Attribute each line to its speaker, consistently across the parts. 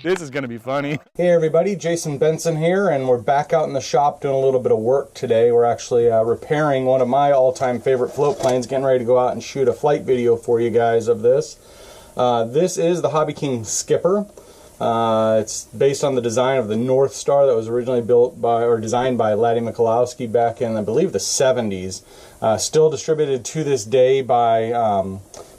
Speaker 1: This is going to be funny.
Speaker 2: Hey everybody, Jason Benson here, and we're back out in the shop doing a little bit of work today. We're actually repairing one of my all-time favorite float planes, getting ready to go out and shoot a flight video for you guys of this. This is the Hobbyking Skipper. It's based on the design of the North Star that was originally built by, or designed by Laddie Mikulowski back in, I believe, the 70s. Still distributed to this day by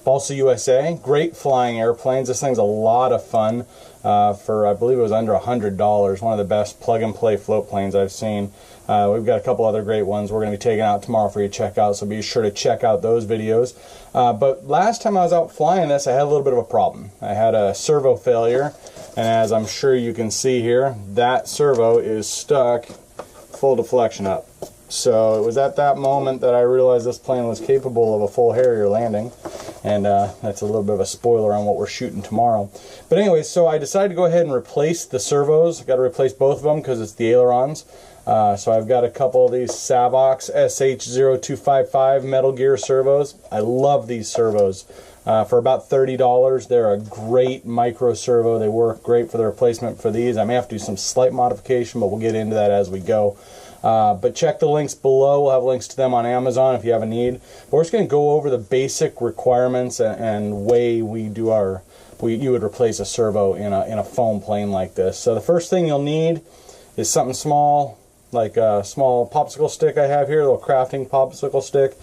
Speaker 2: Balsa USA. Great flying airplanes. This thing's a lot of fun for, I believe it was under $100. One of the best plug-and-play float planes I've seen. We've got a couple other great ones we're going to be taking out tomorrow for you to check out, so be sure to check out those videos. But last time I was out flying this, I had a little bit of a problem. I had a servo failure, and as I'm sure you can see here, that servo is stuck full deflection up. So it was at that moment that I realized this plane was capable of a full Harrier landing, and that's a little bit of a spoiler on what we're shooting tomorrow. But anyway, so I decided to go ahead and replace the servos. I've got to replace both of them because it's the ailerons. So I've got a couple of these Savox SH-0255 Metal Gear servos. I love these servos. For about $30, they're a great micro servo. They work great for the replacement for these. I may have to do some slight modification, but we'll get into that as we go. But check the links below. We'll have links to them on Amazon if you have a need. But we're just going to go over the basic requirements and way we do our, you would replace a servo in a foam plane like this. So the first thing you'll need is something small, like a small popsicle stick I have here, a little crafting popsicle stick.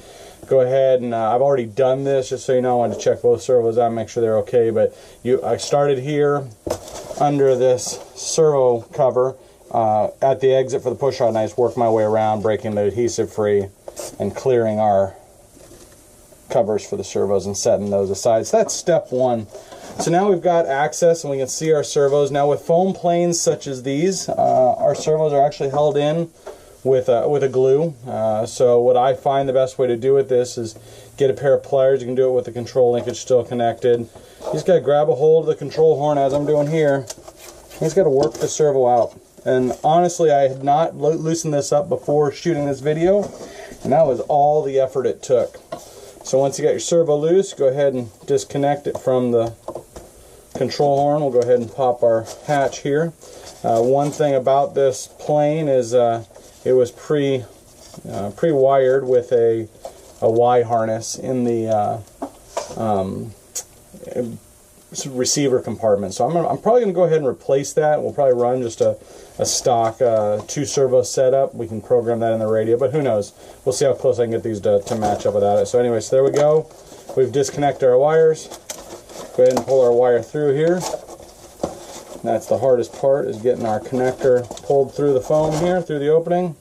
Speaker 2: Go ahead and I've already done this, just so you know. I wanted to check both servos out and make sure they're okay. But I started here under this servo cover. At the exit for the push rod, and I just worked my way around, breaking the adhesive free and clearing our covers for the servos and setting those aside. So that's step one. So now we've got access and we can see our servos. Now with foam planes such as these, our servos are actually held in with a glue. So what I find the best way to do with this is get a pair of pliers. You can do it with the control linkage still connected. You just got to grab a hold of the control horn as I'm doing here. You just got to work the servo out. And honestly, I had not loosened this up before shooting this video, and that was all the effort it took. So once you got your servo loose, go ahead and disconnect it from the control horn. We'll go ahead and pop our hatch here. One thing about this plane is it was pre-wired with a Y harness in the receiver compartment. So I'm probably going to go ahead and replace that. We'll probably run just a stock 2 servo setup. We can program that in the radio, but who knows? We'll see how close I can get these to match up without it. So anyway, so there we go. We've disconnected our wires. Go ahead and pull our wire through here. That's the hardest part, is getting our connector pulled through the foam here, through the opening,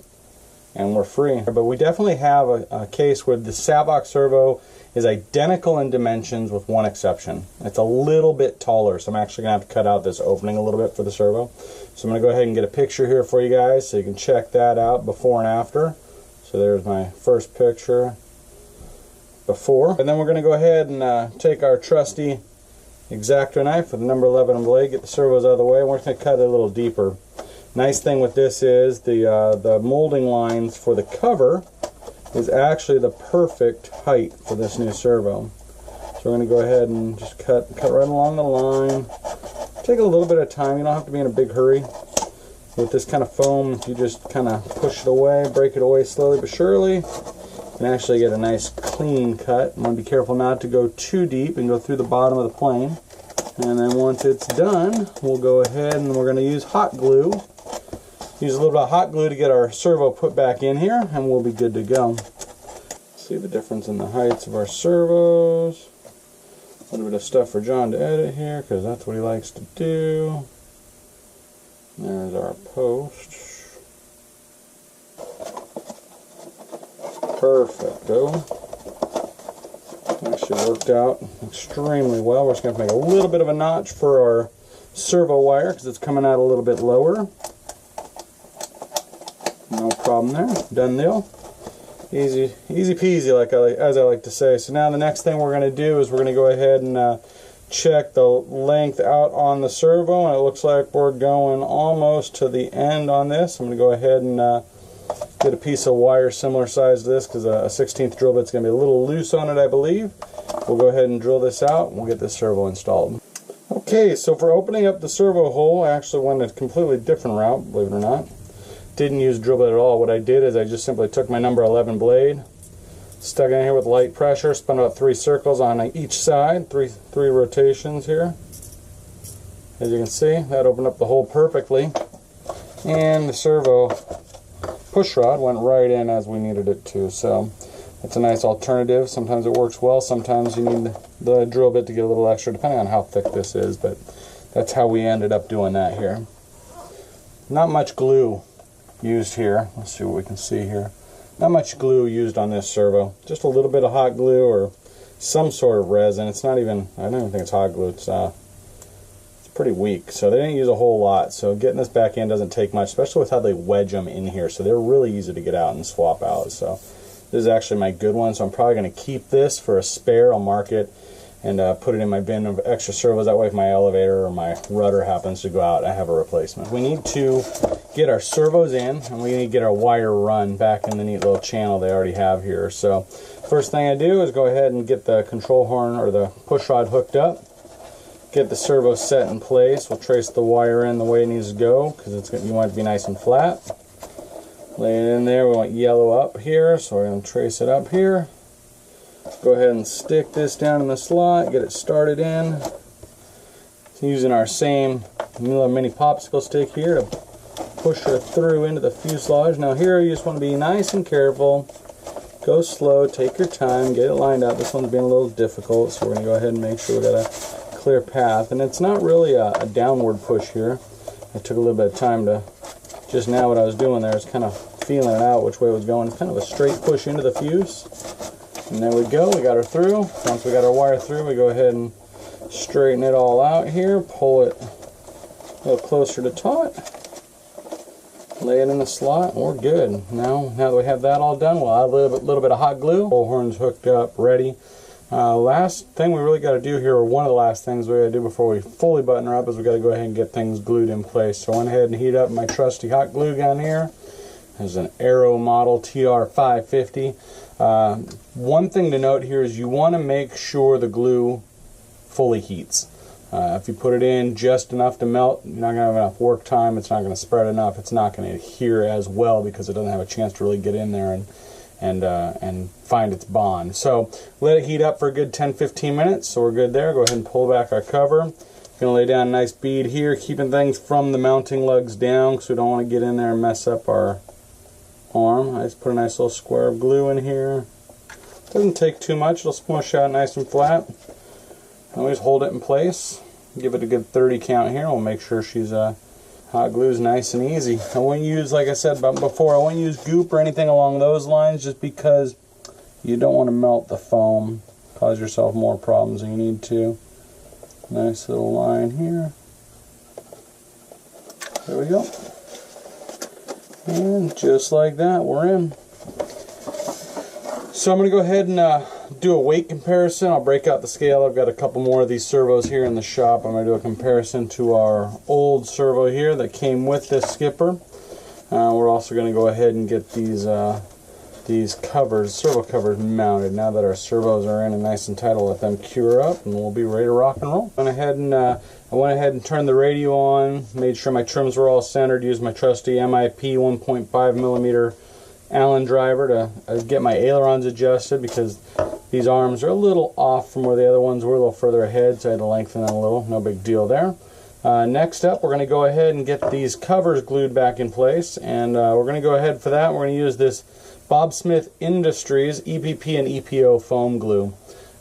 Speaker 2: and we're free. But we definitely have a case where the Savox servo is identical in dimensions with one exception. It's a little bit taller, so I'm actually going to have to cut out this opening a little bit for the servo. So I'm going to go ahead and get a picture here for you guys so you can check that out before and after. So there's my first picture before. And then we're going to go ahead and take our trusty X-Acto knife with the number 11 blade, get the servos out of the way, and we're going to cut it a little deeper. Nice thing with this is the molding lines for the cover is actually the perfect height for this new servo. So we're going to go ahead and just cut right along the line. Take a little bit of time. You don't have to be in a big hurry. With this kind of foam, if you just kind of push it away, break it away slowly but surely, you can actually get a nice clean cut. You want to be careful not to go too deep and go through the bottom of the plane. And then once it's done, we'll go ahead and we're going to use hot glue. Use a little bit of hot glue to get our servo put back in here, and we'll be good to go. See the difference in the heights of our servos. A little bit of stuff for John to edit here, because that's what he likes to do. There's our post. Perfecto. Actually worked out extremely well. We're just going to make a little bit of a notch for our servo wire, because it's coming out a little bit lower. No problem there. Done deal. Easy peasy, as I like to say. So now the next thing we're going to do is we're going to go ahead and check the length out on the servo, and it looks like we're going almost to the end on this. I'm going to go ahead and get a piece of wire similar size to this, because a 16th drill bit's going to be a little loose on it, I believe. We'll go ahead and drill this out, and we'll get this servo installed. Okay, so for opening up the servo hole, I actually went a completely different route, believe it or not. Didn't use drill bit at all. What I did is I just simply took my number 11 blade, stuck it in here with light pressure, spun about 3 circles on each side, three rotations here. As you can see, that opened up the hole perfectly, and the servo push rod went right in as we needed it to. So it's a nice alternative. Sometimes it works well, sometimes you need the drill bit to get a little extra, depending on how thick this is, but that's how we ended up doing that here. Not much glue used here. Let's see what we can see here. Not much glue used on this servo. Just a little bit of hot glue or some sort of resin. It's not even, I don't even think it's hot glue. It's pretty weak. So they didn't use a whole lot. So getting this back in doesn't take much, especially with how they wedge them in here. So they're really easy to get out and swap out. So this is actually my good one. So I'm probably going to keep this for a spare. I'll mark it and put it in my bin of extra servos. That way if my elevator or my rudder happens to go out, I have a replacement. We need to get our servos in, and we need to get our wire run back in the neat little channel they already have here. So first thing I do is go ahead and get the control horn or the push rod hooked up, get the servo set in place. We'll trace the wire in the way it needs to go, because you want it to be nice and flat. Lay it in there. We want yellow up here, so we're going to trace it up here. Go ahead and stick this down in the slot, get it started in. Using our same little mini popsicle stick here to push her through into the fuselage. Now here you just want to be nice and careful. Go slow, take your time, get it lined up. This one's being a little difficult, so we're going to go ahead and make sure we got a clear path. And it's not really a downward push here. I took a little bit of time to, just now what I was doing there is kind of feeling it out which way it was going. It's kind of a straight push into the fuse. And there we go, we got her through. Once we got our wire through, we go ahead and straighten it all out here, pull it a little closer to taut, lay it in the slot, and we're good. Now that we have that all done, we'll add a little bit of hot glue. Bull horn's hooked up, ready. Last thing we really got to do here, or one of the last things we got to do before we fully button her up, is we got to go ahead and get things glued in place. So I went ahead and heat up my trusty hot glue gun here. There's an Aero model TR550. One thing to note here is you want to make sure the glue fully heats. If you put it in just enough to melt, you're not going to have enough work time, it's not going to spread enough, it's not going to adhere as well because it doesn't have a chance to really get in there and find its bond. So let it heat up for a good 10-15 minutes, so we're good there. Go ahead and pull back our cover. I'm going to lay down a nice bead here, keeping things from the mounting lugs down because we don't want to get in there and mess up our arm. I just put a nice little square of glue in here. Doesn't take too much, it'll smush out nice and flat. Always hold it in place. Give it a good 30 count here. We'll make sure she's hot glue's nice and easy. I won't use, like I said before, I won't use goop or anything along those lines just because you don't want to melt the foam, cause yourself more problems than you need to. Nice little line here. There we go. And just like that, we're in. So I'm going to go ahead and do a weight comparison. I'll break out the scale. I've got a couple more of these servos here in the shop. I'm going to do a comparison to our old servo here that came with this skipper. We're also going to go ahead and get these covers, servo covers, mounted. Now that our servos are in and nice and tight, I'll let them cure up and we'll be ready to rock and roll. I went ahead and turned the radio on, made sure my trims were all centered, used my trusty MIP 1.5mm Allen driver to get my ailerons adjusted because these arms are a little off from where the other ones were, a little further ahead, so I had to lengthen them a little. No big deal there. Next up, we're going to go ahead and get these covers glued back in place, and we're going to go ahead for that. We're going to use this Bob Smith Industries EPP and Epo Foam Glue.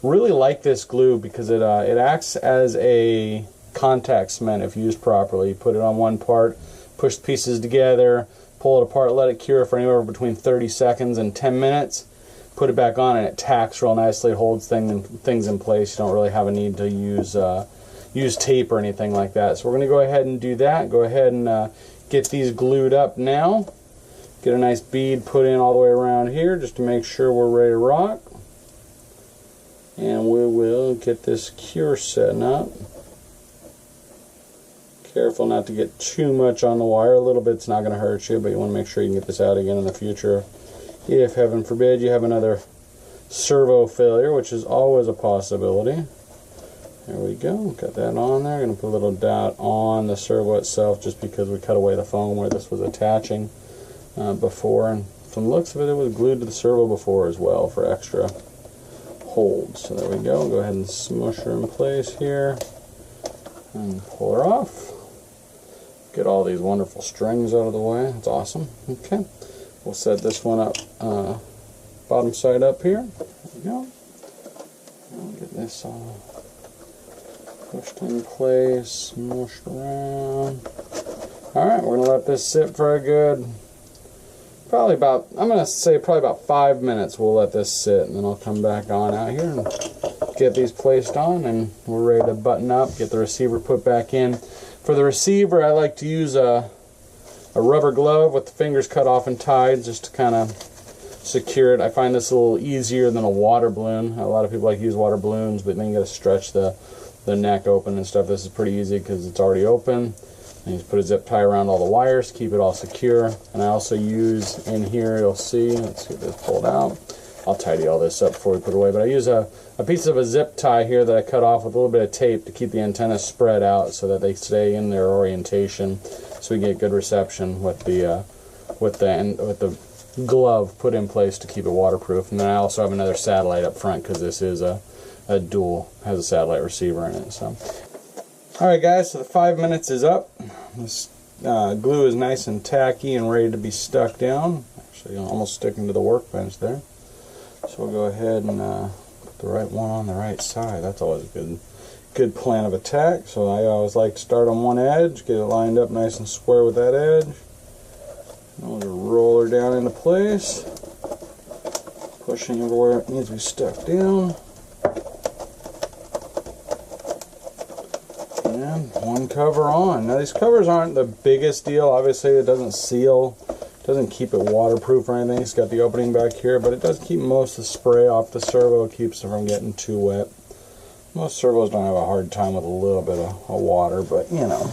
Speaker 2: Really like this glue because it acts as a contact cement if used properly. You put it on one part, push the pieces together, pull it apart, let it cure for anywhere between 30 seconds and 10 minutes. Put it back on and it tacks real nicely. It holds things in place. You don't really have a need to use tape or anything like that. So we're going to go ahead and do that. Go ahead and get these glued up now. Get a nice bead put in all the way around here just to make sure we're ready to rock. And we will get this cure setting up. Careful not to get too much on the wire. A little bit's not going to hurt you, but you want to make sure you can get this out again in the future. If, heaven forbid, you have another servo failure, which is always a possibility. There we go, got that on there. I'm going to put a little dot on the servo itself just because we cut away the foam where this was attaching before. And from the looks of it, it was glued to the servo before as well for extra hold. So there we go. Go ahead and smush her in place here and pull her off. Get all these wonderful strings out of the way. That's awesome. Okay, we'll set this one up, bottom side up here. There we go. I'll get this all pushed in place, smushed around. Alright, we're going to let this sit for a good, probably about 5 minutes we'll let this sit, and then I'll come back on out here and get these placed on, and we're ready to button up, get the receiver put back in. For the receiver, I like to use a rubber glove with the fingers cut off and tied just to kind of secure it. I find this a little easier than a water balloon. A lot of people like to use water balloons, but then you got to stretch the neck open and stuff. This is pretty easy because it's already open. And you just put a zip tie around all the wires to keep it all secure. And I also use in here, you'll see, let's get this pulled out. I'll tidy all this up before we put it away, but I use a piece of a zip tie here that I cut off with a little bit of tape to keep the antennas spread out so that they stay in their orientation, so we get good reception with the glove put in place to keep it waterproof. And then I also have another satellite up front because this is a dual, has a satellite receiver in it. So, alright guys, so the 5 minutes is up. This glue is nice and tacky and ready to be stuck down. Actually almost sticking to the workbench there. So we'll go ahead and put the right one on the right side. That's always a good plan of attack. So I always like to start on one edge, get it lined up nice and square with that edge. And we'll just roll her down into place, pushing her where it needs to be stuck down. And one cover on. Now these covers aren't the biggest deal. Obviously it doesn't seal, doesn't keep it waterproof or anything. It's got the opening back here, but it does keep most of the spray off the servo. It keeps it from getting too wet. Most servos don't have a hard time with a little bit of water, but you know,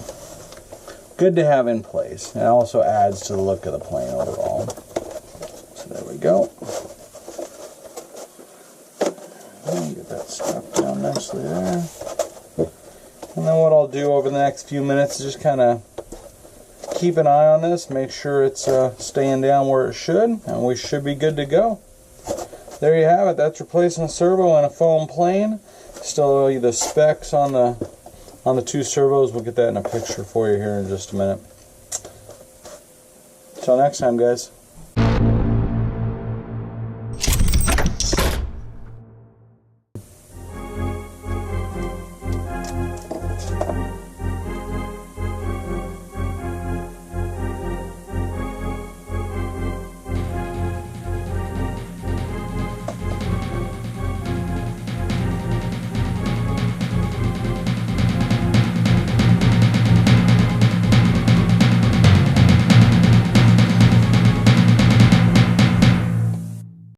Speaker 2: good to have in place. And it also adds to the look of the plane overall. So there we go. Get that stuck down nicely there. And then what I'll do over the next few minutes is just kind of keep an eye on this, make sure it's staying down where it should, and we should be good to go. There you have it. That's replacing a servo and a foam plane. Still the specs on the two servos. We'll get that in a picture for you here in just a minute. Till next time, guys.